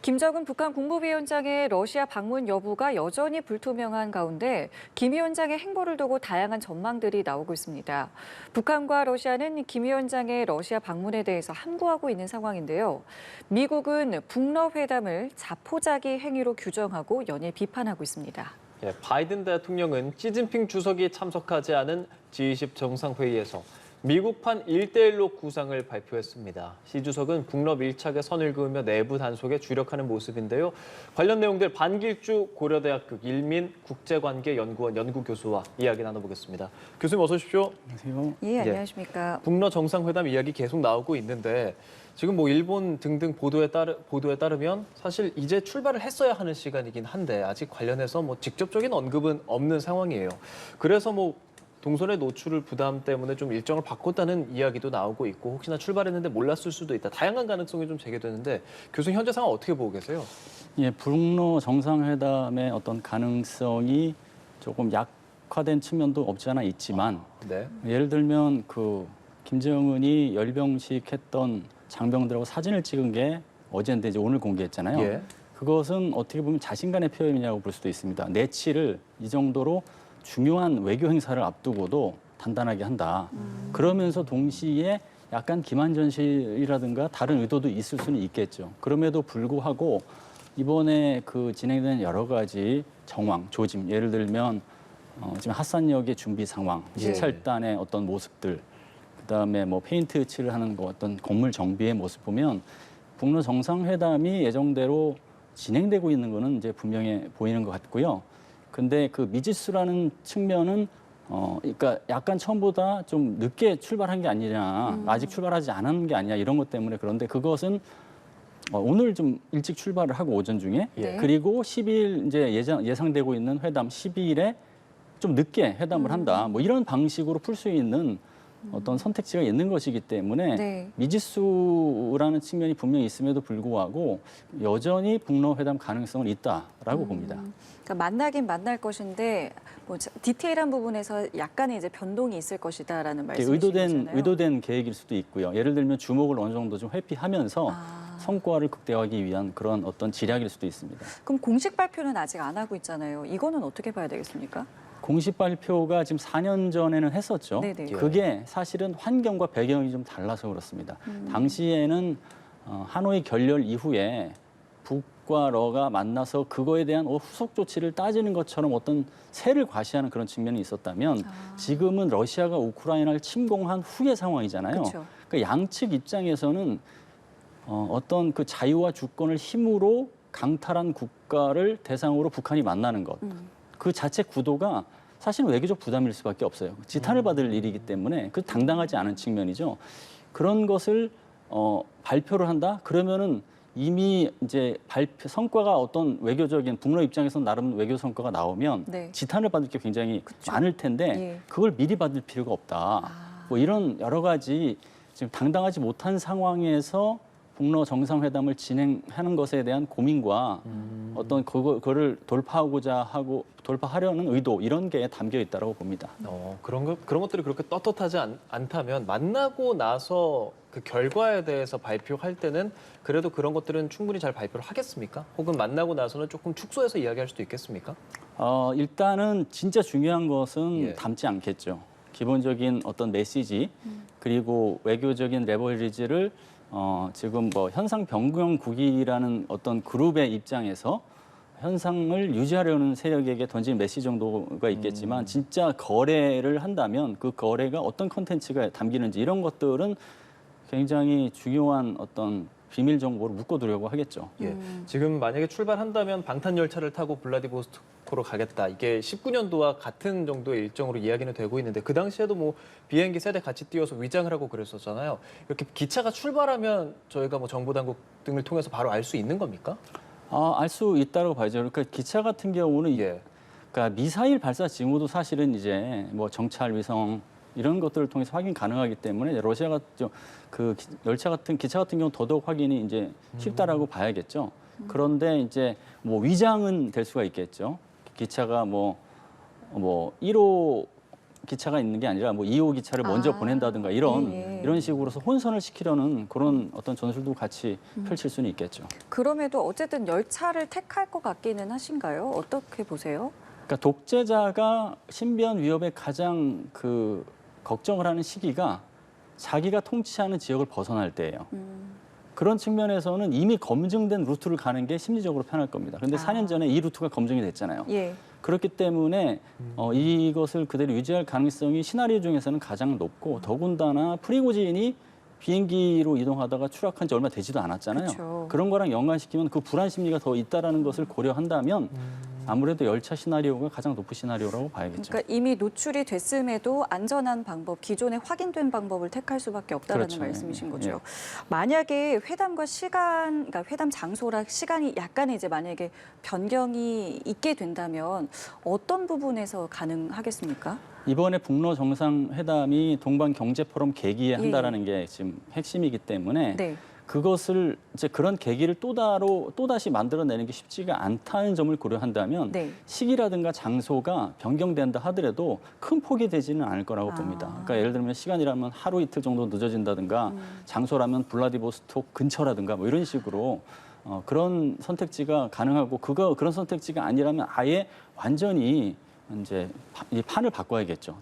김정은 북한 국무위원장의 러시아 방문 여부가 여전히 불투명한 가운데 김 위원장의 행보를 두고 다양한 전망들이 나오고 있습니다. 북한과 러시아는 김 위원장의 러시아 방문에 대해서 함구하고 있는 상황인데요. 미국은 북러 회담을 자포자기 행위로 규정하고 연일 비판하고 있습니다. 바이든 대통령은 시진핑 주석이 참석하지 않은 G20 정상회의에서 미국판 1대1로 구상을 발표했습니다. 시 주석은 북러 밀착에 선을 그으며 내부 단속에 주력하는 모습인데요. 관련 내용들 반길주 고려대학교 일민 국제관계연구원 연구교수와 이야기 나눠보겠습니다. 교수님 어서 오십시오. 안녕하세요. 예, 안녕하십니까. 북러 정상회담 이야기 계속 나오고 있는데 지금 일본 등등 보도에 따르면 사실 이제 출발을 했어야 하는 시간이긴 한데 아직 관련해서 직접적인 언급은 없는 상황이에요. 그래서 동선의 노출을 부담 때문에 좀 일정을 바꿨다는 이야기도 나오고 있고 혹시나 출발했는데 몰랐을 수도 있다. 다양한 가능성이 좀 제기되는데 교수님 현재 상황 어떻게 보고 계세요? 예, 북러 정상회담의 어떤 가능성이 조금 약화된 측면도 없지 않아 있지만 네. 예를 들면 김정은이 열병식 했던 장병들하고 사진을 찍은 게 어제인데 이제 오늘 공개했잖아요. 예. 그것은 어떻게 보면 자신간의 표현이라고 볼 수도 있습니다. 내치를 이 정도로 중요한 외교 행사를 앞두고도 단단하게 한다. 그러면서 동시에 약간 기만전실이라든가 다른 의도도 있을 수는 있겠죠. 그럼에도 불구하고 이번에 진행된 여러 가지 정황, 조짐, 예를 들면 지금 핫산역의 준비 상황, 시찰단의 어떤 모습들, 그다음에 페인트 칠을 하는 어떤 건물 정비의 모습 보면 북러 정상회담이 예정대로 진행되고 있는 거는 이제 분명해 보이는 것 같고요. 근데 미지수라는 측면은 그러니까 약간 처음보다 좀 늦게 출발한 게 아니냐, 아직 출발하지 않은 게 아니냐 이런 것 때문에 그런데 그것은 오늘 좀 일찍 출발을 하고 오전 중에 네. 그리고 10일 이제 예상되고 있는 회담 12일에 좀 늦게 회담을 한다. 이런 방식으로 풀 수 있는 어떤 선택지가 있는 것이기 때문에 네. 미지수라는 측면이 분명히 있음에도 불구하고 여전히 북러 회담 가능성은 있다라고 봅니다. 그러니까 만나긴 만날 것인데 디테일한 부분에서 약간의 이제 변동이 있을 것이다라는 말씀이시잖아요. 의도된 계획일 수도 있고요. 예를 들면 주목을 어느 정도 좀 회피하면서 성과를 극대화하기 위한 그런 어떤 지략일 수도 있습니다. 그럼 공식 발표는 아직 안 하고 있잖아요. 이거는 어떻게 봐야 되겠습니까? 공식 발표가 지금 4년 전에는 했었죠. 네네. 그게 사실은 환경과 배경이 좀 달라서 그렇습니다. 당시에는 하노이 결렬 이후에 북과 러가 만나서 그거에 대한 후속 조치를 따지는 것처럼 어떤 세를 과시하는 그런 측면이 있었다면 지금은 러시아가 우크라이나를 침공한 후의 상황이잖아요. 그쵸. 그러니까 양측 입장에서는 어떤 자유와 주권을 힘으로 강탈한 국가를 대상으로 북한이 만나는 것. 그 자체 구도가 사실은 외교적 부담일 수밖에 없어요. 지탄을 받을 일이기 때문에 그 당당하지 않은 측면이죠. 그런 것을 발표를 한다? 그러면은 이미 이제 성과가 어떤 외교적인 북러 입장에서 나름 외교 성과가 나오면 네. 지탄을 받을 게 굉장히 많을 텐데 예. 그걸 미리 받을 필요가 없다. 이런 여러 가지 지금 당당하지 못한 상황에서 북러 정상회담을 진행하는 것에 대한 고민과 어떤 그거를 돌파하려는 의도 이런 게 담겨 있다고 봅니다. 그런 것들이 그렇게 떳떳하지 않다면 만나고 나서 그 결과에 대해서 발표할 때는 그래도 그런 것들은 충분히 잘 발표를 하겠습니까? 혹은 만나고 나서는 조금 축소해서 이야기할 수도 있겠습니까? 일단은 진짜 중요한 것은 예. 담지 않겠죠. 기본적인 어떤 메시지 그리고 외교적인 레버리지를 지금 현상 변경국이라는 어떤 그룹의 입장에서 현상을 유지하려는 세력에게 던진 메시지 정도가 있겠지만 진짜 거래를 한다면 그 거래가 어떤 컨텐츠가 담기는지 이런 것들은 굉장히 중요한 어떤 비밀 정보를 묶어두려고 하겠죠. 예. 지금 만약에 출발한다면 방탄 열차를 타고 블라디보스토크로 가겠다. 이게 19년도와 같은 정도의 일정으로 이야기는 되고 있는데 그 당시에도 비행기 세대 같이 띄워서 위장을 하고 그랬었잖아요. 이렇게 기차가 출발하면 저희가 정보 당국 등을 통해서 바로 알 수 있는 겁니까? 알 수 있다고 봐야죠. 그러니까 기차 같은 경우는 그러니까 미사일 발사 징후도 사실은 이제 정찰 위성 이런 것들을 통해서 확인 가능하기 때문에 러시아가 기차 같은 경우 더더욱 확인이 이제 쉽다라고 봐야겠죠. 그런데 이제 위장은 될 수가 있겠죠. 기차가 1호 기차가 있는 게 아니라 뭐 2호 기차를 먼저 보낸다든가 이런 식으로서 혼선을 시키려는 그런 어떤 전술도 같이 펼칠 수는 있겠죠. 그럼에도 어쨌든 열차를 택할 것 같기는 하신가요? 어떻게 보세요? 그러니까 독재자가 신변 위협에 가장 걱정을 하는 시기가 자기가 통치하는 지역을 벗어날 때예요. 그런 측면에서는 이미 검증된 루트를 가는 게 심리적으로 편할 겁니다. 그런데 4년 전에 이 루트가 검증이 됐잖아요. 예. 그렇기 때문에 이것을 그대로 유지할 가능성이 시나리오 중에서는 가장 높고 더군다나 프리고진이 비행기로 이동하다가 추락한 지 얼마 되지도 않았잖아요. 그쵸. 그런 거랑 연관시키면 그 불안 심리가 더 있다라는 것을 고려한다면 아무래도 열차 시나리오가 가장 높은 시나리오라고 봐야겠죠. 그러니까 이미 노출이 됐음에도 안전한 방법, 기존에 확인된 방법을 택할 수밖에 없다라는 그렇죠. 말씀이신 예. 거죠. 예. 만약에 회담과 시간, 그러니까 회담 장소랑 시간이 약간 이제 만약에 변경이 있게 된다면 어떤 부분에서 가능하겠습니까? 이번에 북러 정상회담이 동반 경제 포럼 계기에 한다라는 게 지금 핵심이기 때문에 네. 그것을 이제 그런 계기를 또다시 만들어내는 게 쉽지가 않다는 점을 고려한다면 네. 시기라든가 장소가 변경된다 하더라도 큰 폭이 되지는 않을 거라고 봅니다. 그러니까 예를 들면 시간이라면 하루 이틀 정도 늦어진다든가 장소라면 블라디보스톡 근처라든가 뭐 이런 식으로 그런 선택지가 가능하고 그런 선택지가 아니라면 아예 완전히 이제 이 판을 바꿔야겠죠.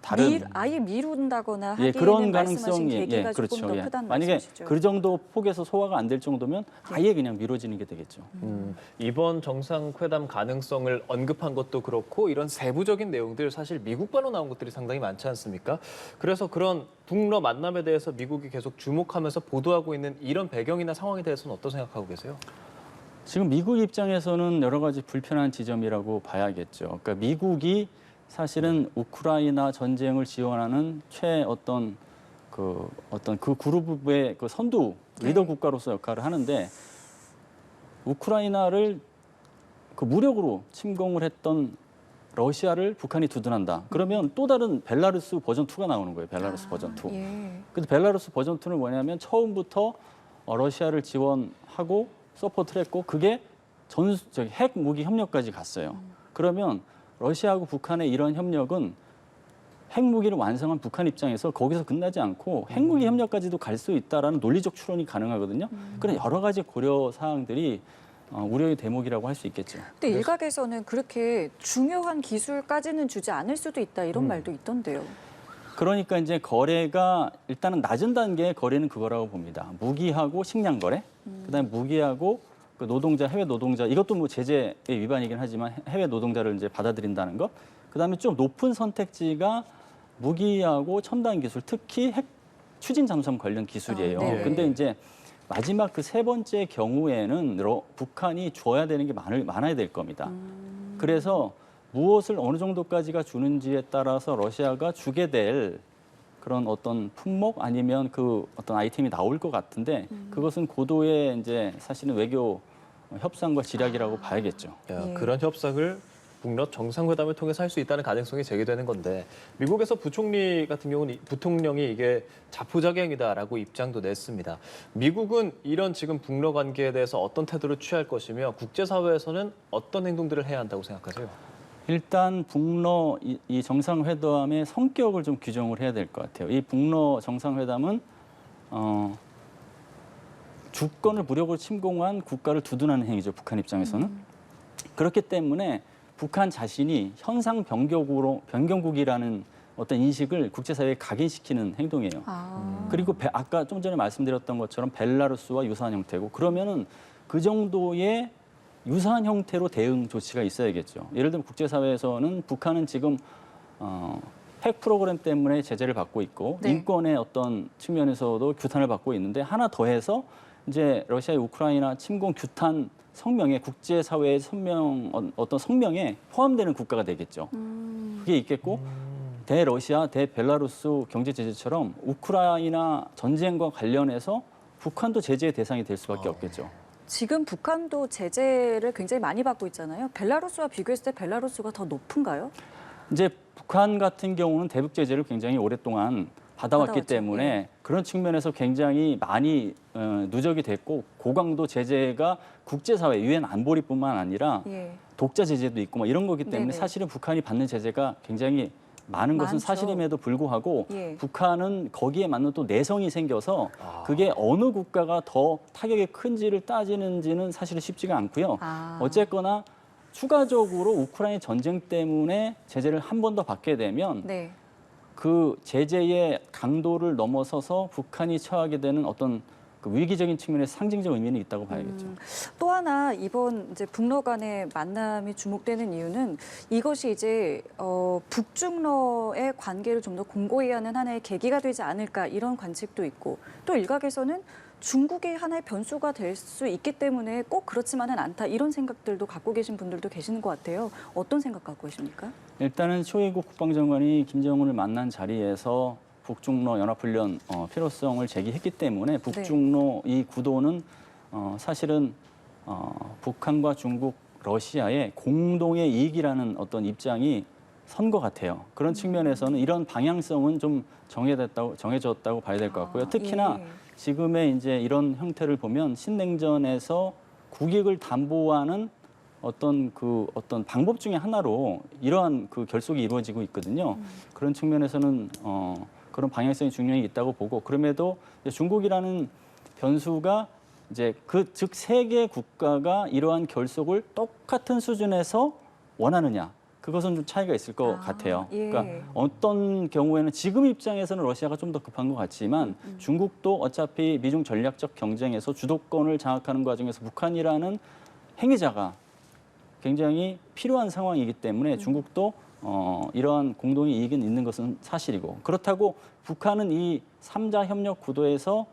아예 미룬다거나 예, 하기에는 그런 말씀하신 가능성이 계기가 조금 그렇죠. 더 예. 크다는 만약에 말씀이시죠. 그 정도 폭에서 소화가 안 될 정도면 아예 그냥 미뤄지는 게 되겠죠. 이번 정상회담 가능성을 언급한 것도 그렇고 이런 세부적인 내용들 사실 미국발로 나온 것들이 상당히 많지 않습니까? 그래서 그런 북러 만남에 대해서 미국이 계속 주목하면서 보도하고 있는 이런 배경이나 상황에 대해서는 어떤 생각하고 계세요? 지금 미국 입장에서는 여러 가지 불편한 지점이라고 봐야겠죠. 그러니까 미국이 사실은 우크라이나 전쟁을 지원하는 어떤 그 그룹의 그 선두 리더 국가로서 역할을 하는데 우크라이나를 그 무력으로 침공을 했던 러시아를 북한이 두둔한다. 그러면 또 다른 벨라루스 버전 2가 나오는 거예요. 벨라루스 버전 2. 예. 근데 벨라루스 버전 2는 뭐냐면 처음부터 러시아를 지원하고 서포트를 했고 그게 핵 무기 협력까지 갔어요. 그러면 러시아하고 북한의 이런 협력은 핵무기를 완성한 북한 입장에서 거기서 끝나지 않고 핵무기 협력까지도 갈 수 있다라는 논리적 추론이 가능하거든요. 그런 여러 가지 고려 사항들이 우려의 대목이라고 할 수 있겠죠. 근데 일각에서는 그렇게 중요한 기술까지는 주지 않을 수도 있다 이런 말도 있던데요. 그러니까 이제 거래가 일단은 낮은 단계의 거래는 그거라고 봅니다. 무기하고 식량 거래, 그다음에 무기하고 그 해외 노동자 이것도 뭐 제재의 위반이긴 하지만 해외 노동자를 이제 받아들인다는 것. 그다음에 좀 높은 선택지가 무기하고 첨단 기술, 특히 핵 추진 잠수함 관련 기술이에요. 네. 근데 이제 마지막 그 세 번째 경우에는 북한이 줘야 되는 게 많아야 될 겁니다. 그래서 무엇을 어느 정도까지가 주는지에 따라서 러시아가 주게 될 그런 어떤 품목 아니면 그 어떤 아이템이 나올 것 같은데 그것은 고도의 이제 사실은 외교 협상과 지략이라고 봐야겠죠. 야, 예. 그런 협상을 북러 정상회담을 통해서 할 수 있다는 가능성이 제기되는 건데 미국에서 부총리 같은 경우는 부통령이 이게 자포자기행이다라고 입장도 냈습니다. 미국은 이런 지금 북러 관계에 대해서 어떤 태도를 취할 것이며 국제사회에서는 어떤 행동들을 해야 한다고 생각하세요? 일단 북러 이 정상회담의 성격을 좀 규정을 해야 될 것 같아요. 이 북러 정상회담은 주권을 무력으로 침공한 국가를 두둔하는 행위죠. 북한 입장에서는. 그렇기 때문에 북한 자신이 현상 변경국이라는 어떤 인식을 국제사회에 각인시키는 행동이에요. 그리고 아까 좀 전에 말씀드렸던 것처럼 벨라루스와 유사한 형태고 그러면은 그 정도의 유사한 형태로 대응 조치가 있어야겠죠. 예를 들면 국제사회에서는 북한은 지금 핵 프로그램 때문에 제재를 받고 있고 네. 인권의 어떤 측면에서도 규탄을 받고 있는데 하나 더해서 이제 러시아의 우크라이나 침공 규탄 성명에 국제사회의 어떤 성명에 포함되는 국가가 되겠죠. 그게 있겠고 대러시아, 대벨라루스 경제 제재처럼 우크라이나 전쟁과 관련해서 북한도 제재의 대상이 될 수밖에 없겠죠. 지금 북한도 제재를 굉장히 많이 받고 있잖아요. 벨라루스와 비교했을 때 벨라루스가 더 높은가요? 이제 북한 같은 경우는 대북 제재를 굉장히 오랫동안 받아왔기 받아왔죠. 때문에 예. 그런 측면에서 굉장히 많이 누적이 됐고 고강도 제재가 국제사회 유엔 안보리뿐만 아니라 예. 독자 제재도 있고 뭐 이런 거기 때문에 네네. 사실은 북한이 받는 제재가 굉장히 많은 것은 많죠. 사실임에도 불구하고 예. 북한은 거기에 맞는 또 내성이 생겨서 아. 그게 어느 국가가 더 타격이 큰지를 따지는지는 사실은 쉽지가 않고요. 아. 어쨌거나 추가적으로 우크라이나 전쟁 때문에 제재를 한 번 더 받게 되면 네. 그 제재의 강도를 넘어서서 북한이 처하게 되는 어떤 그 위기적인 측면의 상징적 의미는 있다고 봐야겠죠. 또 하나 이번 이제 북러 간의 만남이 주목되는 이유는 이것이 이제 북중러의 관계를 좀 더 공고히 하는 하나의 계기가 되지 않을까 이런 관측도 있고 또 일각에서는 중국의 하나의 변수가 될 수 있기 때문에 꼭 그렇지만은 않다 이런 생각들도 갖고 계신 분들도 계시는 것 같아요. 어떤 생각 갖고 계십니까? 일단은 쇼이구 국방장관이 김정은을 만난 자리에서 북중러 연합훈련 필요성을 제기했기 때문에 북중러 이 구도는 사실은 북한과 중국, 러시아의 공동의 이익이라는 어떤 입장이 선 것 같아요. 그런 측면에서는 이런 방향성은 좀 정해졌다고 봐야 될 것 같고요. 특히나 예. 지금의 이제 이런 형태를 보면 신냉전에서 국익을 담보하는 어떤 방법 중에 하나로 이러한 그 결속이 이루어지고 있거든요. 그런 측면에서는 그런 방향성이 중요히 있다고 보고 그럼에도 중국이라는 변수가 이제 즉 세계 국가가 이러한 결속을 똑같은 수준에서 원하느냐 그것은 좀 차이가 있을 것 같아요. 예. 그러니까 어떤 경우에는 지금 입장에서는 러시아가 좀 더 급한 것 같지만 중국도 어차피 미중 전략적 경쟁에서 주도권을 장악하는 과정에서 북한이라는 행위자가 굉장히 필요한 상황이기 때문에 중국도 이러한 공동의 이익은 있는 것은 사실이고 그렇다고 북한은 이 3자 협력 구도에서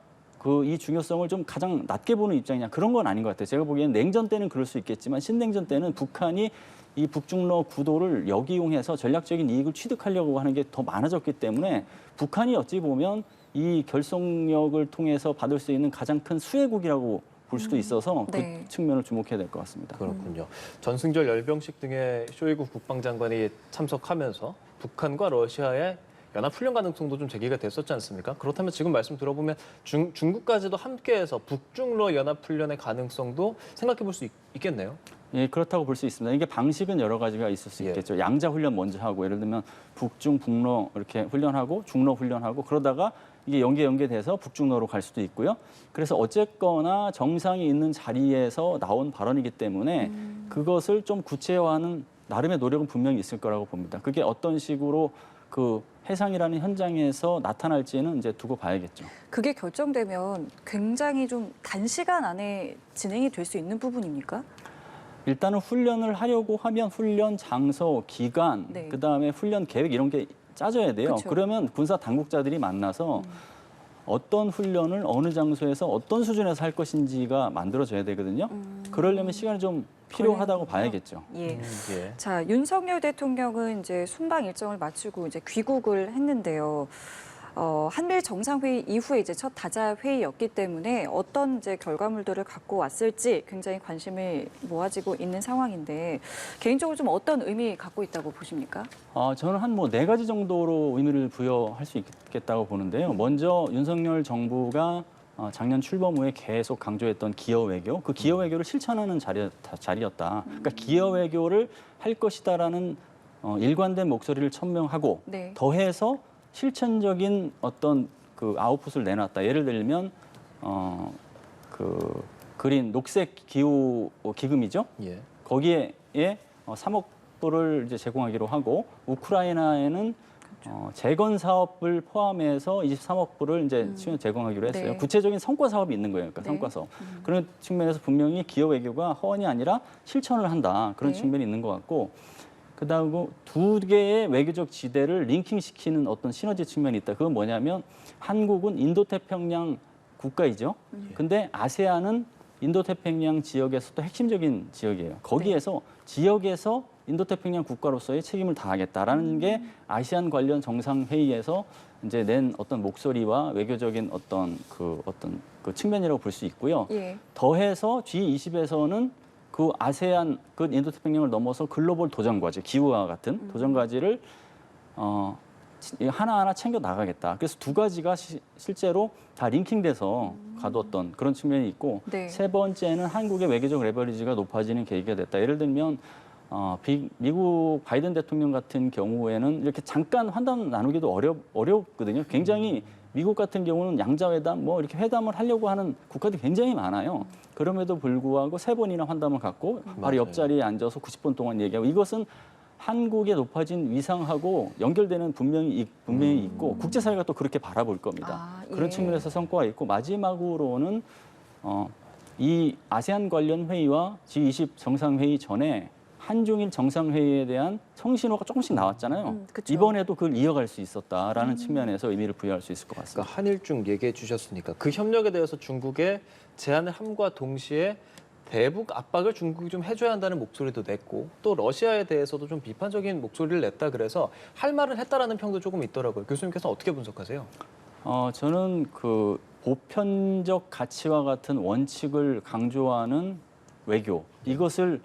이 중요성을 좀 가장 낮게 보는 입장이냐 그런 건 아닌 것 같아요. 제가 보기에는 냉전 때는 그럴 수 있겠지만 신냉전 때는 북한이 이 북중러 구도를 역이용해서 전략적인 이익을 취득하려고 하는 게 더 많아졌기 때문에 북한이 어찌 보면 이 결속력을 통해서 받을 수 있는 가장 큰 수혜국이라고 볼 수도 있어서 네. 그 측면을 주목해야 될 것 같습니다. 그렇군요. 전승절 열병식 등의 쇼이구 국방장관이 참석하면서 북한과 러시아의 연합훈련 가능성도 좀 제기가 됐었지 않습니까? 그렇다면 지금 말씀 들어보면 중국까지도 함께해서 북중러 연합훈련의 가능성도 생각해 볼 수 있겠네요. 예, 그렇다고 볼 수 있습니다. 이게 방식은 여러 가지가 있을 수 있겠죠. 양자 훈련 먼저 하고 예를 들면 북중, 북러 이렇게 훈련하고 중러 훈련하고 그러다가 이게 연계돼서 북중러로 갈 수도 있고요. 그래서 어쨌거나 정상이 있는 자리에서 나온 발언이기 때문에 그것을 좀 구체화하는 나름의 노력은 분명히 있을 거라고 봅니다. 그게 어떤 식으로 그 해상이라는 현장에서 나타날지는 이제 두고 봐야겠죠. 그게 결정되면 굉장히 좀 단시간 안에 진행이 될 수 있는 부분입니까? 일단은 훈련을 하려고 하면 훈련 장소, 기간, 네. 그다음에 훈련 계획 이런 게 짜져야 돼요. 그쵸. 그러면 군사 당국자들이 만나서 어떤 훈련을 어느 장소에서 어떤 수준에서 할 것인지가 만들어져야 되거든요. 그러려면 시간이 좀 필요하다고 봐야겠죠. 예. 예. 자, 윤석열 대통령은 이제 순방 일정을 마치고 이제 귀국을 했는데요. 한미일 정상회의 이후에 이제 첫 다자 회의였기 때문에 어떤 이제 결과물들을 갖고 왔을지 굉장히 관심을 모아지고 있는 상황인데 개인적으로 좀 어떤 의미 갖고 있다고 보십니까? 저는 한 뭐 4가지 정도로 의미를 부여할 수 있겠다고 보는데요. 먼저 윤석열 정부가 작년 출범 후에 계속 강조했던 기여 외교, 그 기여 외교를 실천하는 자리였다. 그러니까 기여 외교를 할 것이다라는 일관된 목소리를 천명하고 네. 더해서 실천적인 어떤 그 아웃풋을 내놨다. 예를 들면 그 그린 녹색 기후 기금이죠. 예. 거기에 3억 불을 이제 제공하기로 하고 우크라이나에는 재건 사업을 포함해서 23억 불을 이제 제공하기로 했어요. 네. 구체적인 성과 사업이 있는 거예요. 그러니까 네. 성과 사업. 그런 측면에서 분명히 기여 외교가 허언이 아니라 실천을 한다. 그런 네. 측면이 있는 것 같고 그다음에 2개의 외교적 지대를 링킹시키는 어떤 시너지 측면이 있다. 그건 뭐냐면 한국은 인도태평양 국가이죠. 근데 아세안은 인도태평양 지역에서도 핵심적인 지역이에요. 거기에서 지역에서 인도태평양 국가로서의 책임을 다하겠다라는 게 아시안 관련 정상회의에서 이제 낸 어떤 목소리와 외교적인 어떤 그 측면이라고 볼 수 있고요. 예. 더해서 G20에서는 그 아세안, 그 인도태평양을 넘어서 글로벌 도전과제, 기후와 같은 도전과제를 하나하나 챙겨 나가겠다. 그래서 2가지가 실제로 다 링킹돼서 가뒀던 그런 측면이 있고 네. 세 번째는 한국의 외교적 레버리지가 높아지는 계기가 됐다. 예를 들면 미국 바이든 대통령 같은 경우에는 이렇게 잠깐 환담 나누기도 어렵거든요. 굉장히 미국 같은 경우는 양자회담, 뭐 이렇게 회담을 하려고 하는 국가들이 굉장히 많아요. 그럼에도 불구하고 3번이나 환담을 갖고 바로 맞아요. 옆자리에 앉아서 90분 동안 얘기하고 이것은 한국의 높아진 위상하고 연결되는 분명히 있고 국제사회가 또 그렇게 바라볼 겁니다. 아, 예. 그런 측면에서 성과가 있고 마지막으로는 이 아세안 관련 회의와 G20 정상회의 전에 한중일 정상회의에 대한 성신호가 조금씩 나왔잖아요. 그쵸. 이번에도 그걸 이어갈 수 있었다라는 측면에서 의미를 부여할 수 있을 것 같습니다. 그러니까 한일중 얘기해 주셨으니까 그 협력에 대해서 중국의 제안을 함과 동시에 대북 압박을 중국이 좀 해줘야 한다는 목소리도 냈고 또 러시아에 대해서도 좀 비판적인 목소리를 냈다 그래서 할 말은 했다라는 평도 조금 있더라고요. 교수님께서는 어떻게 분석하세요? 저는 그 보편적 가치와 같은 원칙을 강조하는 외교 이것을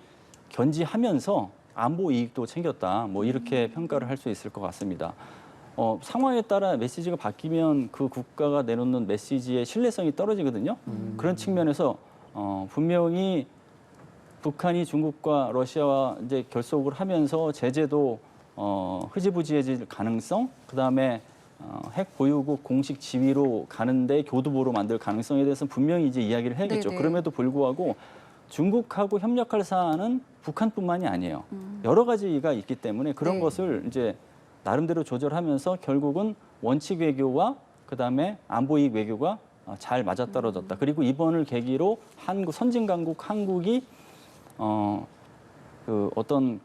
견지하면서 안보 이익도 챙겼다. 뭐 이렇게 평가를 할 수 있을 것 같습니다. 상황에 따라 메시지가 바뀌면 그 국가가 내놓는 메시지의 신뢰성이 떨어지거든요. 그런 측면에서 분명히 북한이 중국과 러시아와 이제 결속을 하면서 제재도 흐지부지해질 가능성, 그다음에 핵 보유국 공식 지위로 가는데 교두보로 만들 가능성에 대해서는 분명히 이제 이야기를 해야겠죠. 네네. 그럼에도 불구하고 중국하고 협력할 사안은 북한뿐만이 아니에요. 여러 가지가 있기 때문에 그런 네. 것을 이제 나름대로 조절하면서 결국은 원칙 외교와 그다음에 안보 이익 외교가 잘 맞아떨어졌다. 그리고 이번을 계기로 한국 선진 강국 한국이 어떤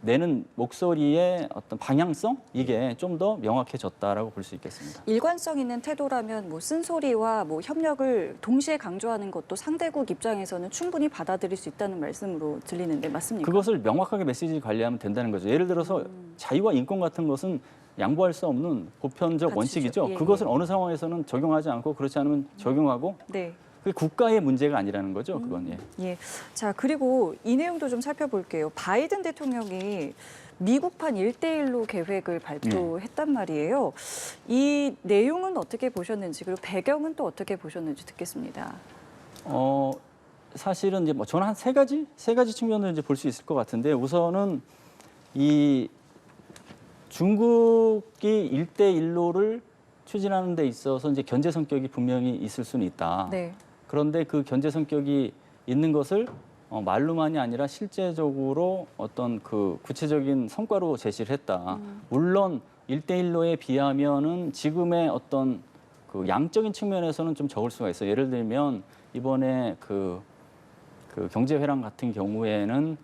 내는 목소리의 어떤 방향성 이게 좀 더 명확해졌다라고 볼 수 있겠습니다. 일관성 있는 태도라면 뭐 쓴소리와 뭐 협력을 동시에 강조하는 것도 상대국 입장에서는 충분히 받아들일 수 있다는 말씀으로 들리는데 맞습니까? 그것을 명확하게 메시지 관리하면 된다는 거죠. 예를 들어서 자유와 인권 같은 것은 양보할 수 없는 보편적 가치죠. 원칙이죠. 예, 그것을 예. 어느 상황에서는 적용하지 않고 그렇지 않으면 적용하고 네. 그게 국가의 문제가 아니라는 거죠. 그건 예. 예. 자, 그리고 이 내용도 좀 살펴볼게요. 바이든 대통령이 미국판 1대1로 계획을 발표했단 말이에요. 이 내용은 어떻게 보셨는지 그리고 배경은 또 어떻게 보셨는지 듣겠습니다. 사실은 이제 뭐 저는 한 세 가지 측면을 이제 볼 수 있을 것 같은데 우선은 이 중국이 1대1로를 추진하는 데 있어서 이제 견제 성격이 분명히 있을 수는 있다. 네. 그런데 그 견제 성격이 있는 것을 말로만이 아니라 실제적으로 어떤 그 구체적인 성과로 제시를 했다. 물론 1대1로에 비하면은 지금의 어떤 그 양적인 측면에서는 좀 적을 수가 있어요. 예를 들면 이번에 그 경제회랑 같은 경우에는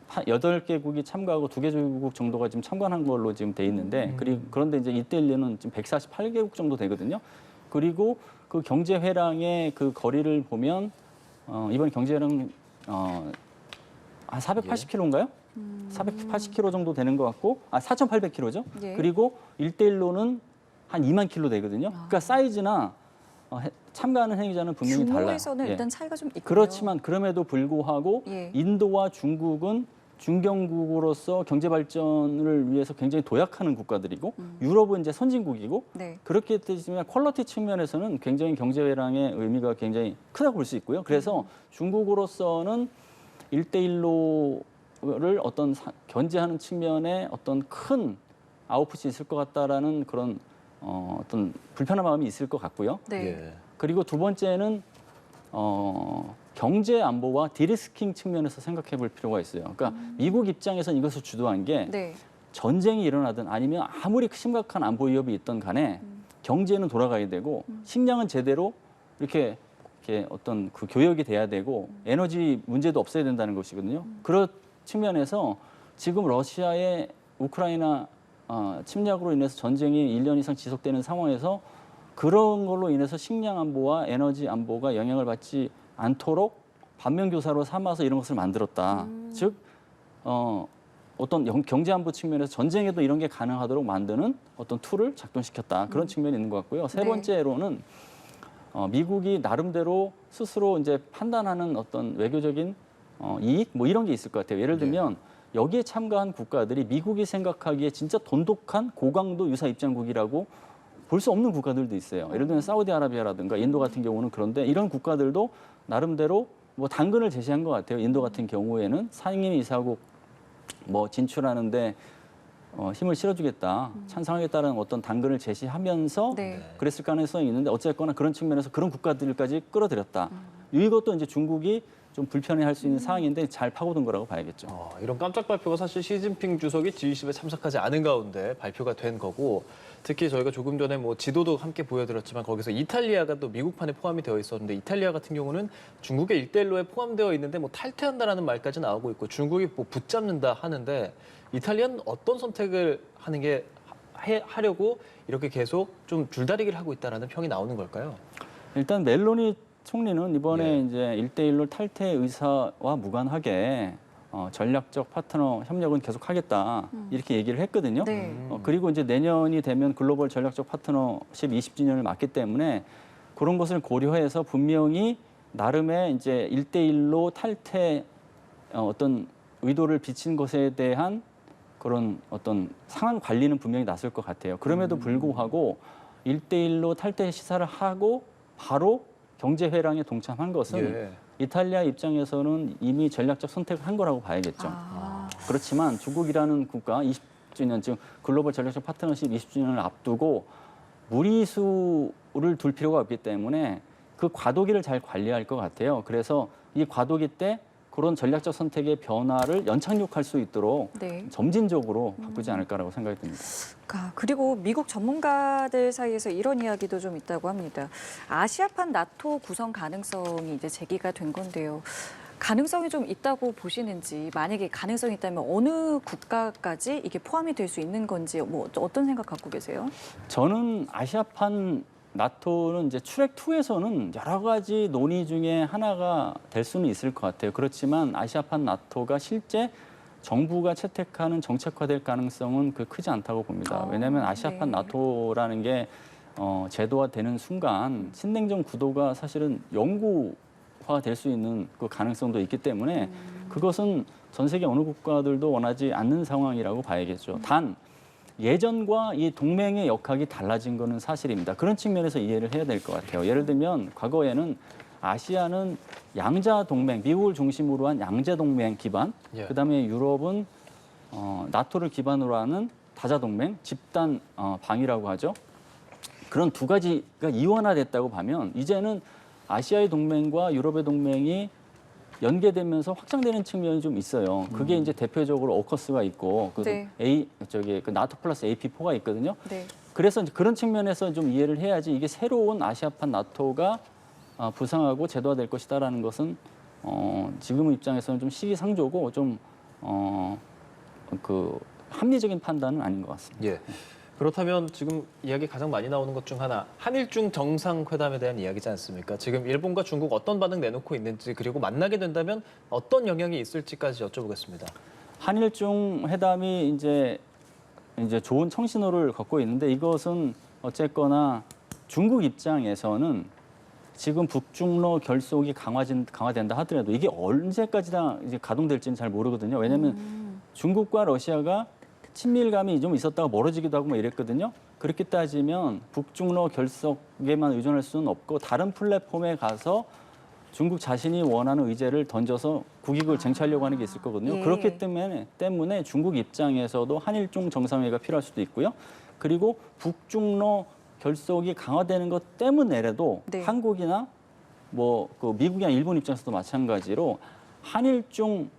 8개국이 참가하고 2개 조국 정도가 지금 참관한 걸로 지금 돼 있는데 그런데 이제 1대1로는 지금 148개국 정도 되거든요. 그리고 그 경제회랑의 그 거리를 보면 이번 경제회랑 한 480km인가요? 480km 정도 되는 것 같고 4,800km죠. 예. 그리고 1대1로는 한 2만 킬로 되거든요. 그러니까 사이즈나 참가하는 행위자는 분명히 달라요. 규모에서는 예. 일단 차이가 좀 있군요. 그렇지만 그럼에도 불구하고 예. 인도와 중국은 중견국으로서 경제 발전을 위해서 굉장히 도약하는 국가들이고 유럽은 이제 선진국이고 네. 그렇기 때문에 퀄리티 측면에서는 굉장히 경제회랑의 의미가 굉장히 크다고 볼 수 있고요. 그래서 중국으로서는 1대1로를 어떤 견제하는 측면에 어떤 큰 아웃풋이 있을 것 같다라는 그런 어떤 불편한 마음이 있을 것 같고요. 네. 예. 그리고 두 번째는 경제 안보와 디리스킹 측면에서 생각해 볼 필요가 있어요. 그러니까 미국 입장에서는 이것을 주도한 게 네. 전쟁이 일어나든 아니면 아무리 심각한 안보 위협이 있던 간에 경제는 돌아가야 되고 식량은 제대로 이렇게 어떤 그 교역이 돼야 되고 에너지 문제도 없어야 된다는 것이거든요. 그런 측면에서 지금 러시아의 우크라이나 침략으로 인해서 전쟁이 1년 이상 지속되는 상황에서 그런 걸로 인해서 식량 안보와 에너지 안보가 영향을 받지 않도록 반면교사로 삼아서 이런 것을 만들었다. 즉 어떤 경제 안보 측면에서 전쟁에도 이런 게 가능하도록 만드는 어떤 툴을 작동시켰다. 그런 측면이 있는 것 같고요. 세 네. 번째로는 미국이 나름대로 스스로 이제 판단하는 어떤 외교적인 이익 뭐 이런 게 있을 것 같아요. 예를 들면 여기에 참가한 국가들이 미국이 생각하기에 진짜 돈독한 고강도 유사 입장국이라고 볼 수 없는 국가들도 있어요. 예를 들면 사우디아라비아라든가 인도 같은 경우는 그런데 이런 국가들도 나름대로 뭐 당근을 제시한 것 같아요. 인도 같은 경우에는 상임이사국 뭐 진출하는데 힘을 실어주겠다, 찬성하겠다는 어떤 당근을 제시하면서 네. 그랬을 가능성이 있는데 어쨌거나 그런 측면에서 그런 국가들까지 끌어들였다. 이것도 이제 중국이 좀 불편해할 수 있는 상황인데 잘 파고든 거라고 봐야겠죠. 이런 깜짝 발표가 사실 시진핑 주석이 G20에 참석하지 않은 가운데 발표가 된 거고, 특히 저희가 조금 전에 뭐 지도도 함께 보여드렸지만 거기서 이탈리아가 또 미국판에 포함이 되어 있었는데, 이탈리아 같은 경우는 중국의 1대1로에 포함되어 있는데 뭐 탈퇴한다라는 말까지 나오고 있고 중국이 뭐 붙잡는다 하는데, 이탈리아는 어떤 선택을 하는 게 하려고 이렇게 계속 좀 줄다리기를 하고 있다라는 평이 나오는 걸까요? 일단 멜로니 총리는 이번에 예. 이제 1대1로 탈퇴 의사와 무관하게 전략적 파트너 협력은 계속하겠다 이렇게 얘기를 했거든요. 네. 그리고 이제 내년이 되면 글로벌 전략적 파트너십 20주년을 맞기 때문에 그런 것을 고려해서 분명히 나름의 이제 1대1로 탈퇴 어떤 의도를 비친 것에 대한 그런 어떤 상황 관리는 분명히 났을 것 같아요. 그럼에도 불구하고 1대1로 탈퇴 시사를 하고 바로 경제 회랑에 동참한 것은 예. 이탈리아 입장에서는 이미 전략적 선택을 한 거라고 봐야겠죠. 그렇지만 중국이라는 국가 20주년, 즉 글로벌 전략적 파트너십 20주년을 앞두고 무리수를 둘 필요가 없기 때문에 그 과도기를 잘 관리할 것 같아요. 그래서 이 과도기 때 그런 전략적 선택의 변화를 연착륙할 수 있도록 네. 점진적으로 바꾸지 않을까라고 생각이 듭니다. 그리고 미국 전문가들 사이에서 이런 이야기도 좀 있다고 합니다. 아시아판 나토 구성 가능성이 이제 제기가 된 건데요. 가능성이 좀 있다고 보시는지, 만약에 가능성이 있다면 어느 국가까지 이게 포함이 될 수 있는 건지 뭐 어떤 생각 갖고 계세요? 저는 아시아판 나토는 이제 트랙 2에서는 여러 가지 논의 중에 하나가 될 수는 있을 것 같아요. 그렇지만 아시아판 나토가 실제 정부가 채택하는 정책화될 가능성은 크지 않다고 봅니다. 왜냐하면 아시아판 네. 나토라는 게 제도화되는 순간 신냉전 구도가 사실은 영구화될 수 있는 그 가능성도 있기 때문에 그것은 전 세계 어느 국가들도 원하지 않는 상황이라고 봐야겠죠. 단 예전과 이 동맹의 역학이 달라진 거는 사실입니다. 그런 측면에서 이해를 해야 될 것 같아요. 예를 들면 과거에는 아시아는 양자 동맹, 미국을 중심으로 한 양자 동맹 기반, 예. 그다음에 유럽은 나토를 기반으로 하는 다자 동맹, 집단 방위라고 하죠. 그런 두 가지가 이원화됐다고 보면 이제는 아시아의 동맹과 유럽의 동맹이 연계되면서 확장되는 측면이 좀 있어요. 그게 이제 대표적으로 오커스가 있고 네. 그 나토 플러스 AP4가 있거든요. 네. 그래서 이제 그런 측면에서 좀 이해를 해야지 이게 새로운 아시아판 나토가 부상하고 제도화될 것이다라는 것은 지금 입장에서는 좀 시기상조고 좀 합리적인 판단은 아닌 것 같습니다. 예. 그렇다면 지금 이야기 가장 많이 나오는 것 중 하나, 한일중 정상회담에 대한 이야기지 않습니까? 지금 일본과 중국 어떤 반응 내놓고 있는지, 그리고 만나게 된다면 어떤 영향이 있을지까지 여쭤보겠습니다. 한일중 회담이 이제 좋은 청신호를 걷고 있는데 이것은 어쨌거나 중국 입장에서는 지금 북중러 결속이 강화된다 하더라도 이게 언제까지 다 이제 가동될지는 잘 모르거든요. 왜냐하면 중국과 러시아가 친밀감이 좀 있었다가 멀어지기도 하고 뭐 이랬거든요. 그렇게 따지면 북중러 결속에만 의존할 수는 없고 다른 플랫폼에 가서 중국 자신이 원하는 의제를 던져서 국익을 쟁취하려고 하는 게 있을 거거든요. 예. 그렇기 때문에 중국 입장에서도 한일중 정상회의가 필요할 수도 있고요. 그리고 북중러 결속이 강화되는 것 때문에라도 네. 한국이나 미국이나 일본 입장에서도 마찬가지로 한일중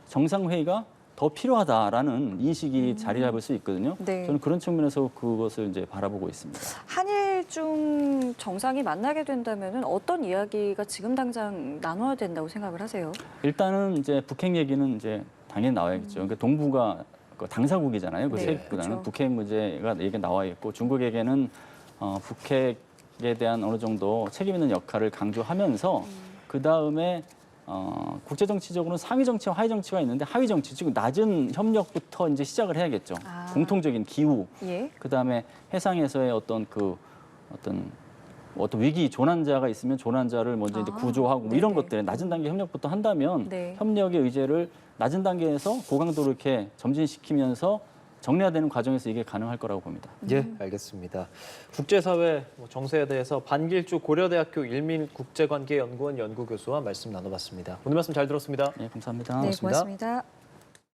정상회의가 더 필요하다라는 인식이 자리 잡을 수 있거든요. 네. 저는 그런 측면에서 그것을 이제 바라보고 있습니다. 한일중 정상이 만나게 된다면 어떤 이야기가 지금 당장 나눠야 된다고 생각을 하세요? 일단은 이제 북핵 얘기는 이제 당연히 나와야겠죠. 그러니까 동북아 당사국이잖아요. 그 네, 세 국가는 그렇죠. 북핵 문제가 얘기 나와 있고 중국에게는 북핵에 대한 어느 정도 책임 있는 역할을 강조하면서 그 다음에 국제 정치적으로는 상위 정치와 하위 정치가 있는데 하위 정치, 즉 낮은 협력부터 이제 시작을 해야겠죠. 공통적인 기후, 예. 그다음에 해상에서의 어떤 위기 조난자가 있으면 조난자를 먼저 이제 구조하고 뭐 이런 네네. 것들 낮은 단계 협력부터 한다면 네. 협력의 의제를 낮은 단계에서 고강도로 이렇게 점진시키면서 정리화되는 과정에서 이게 가능할 거라고 봅니다. 예, 알겠습니다. 국제사회 정세에 대해서 반길주 고려대학교 일민국제관계연구원 연구교수와 말씀 나눠봤습니다. 오늘 말씀 잘 들었습니다. 네, 감사합니다. 네, 고맙습니다. 고맙습니다.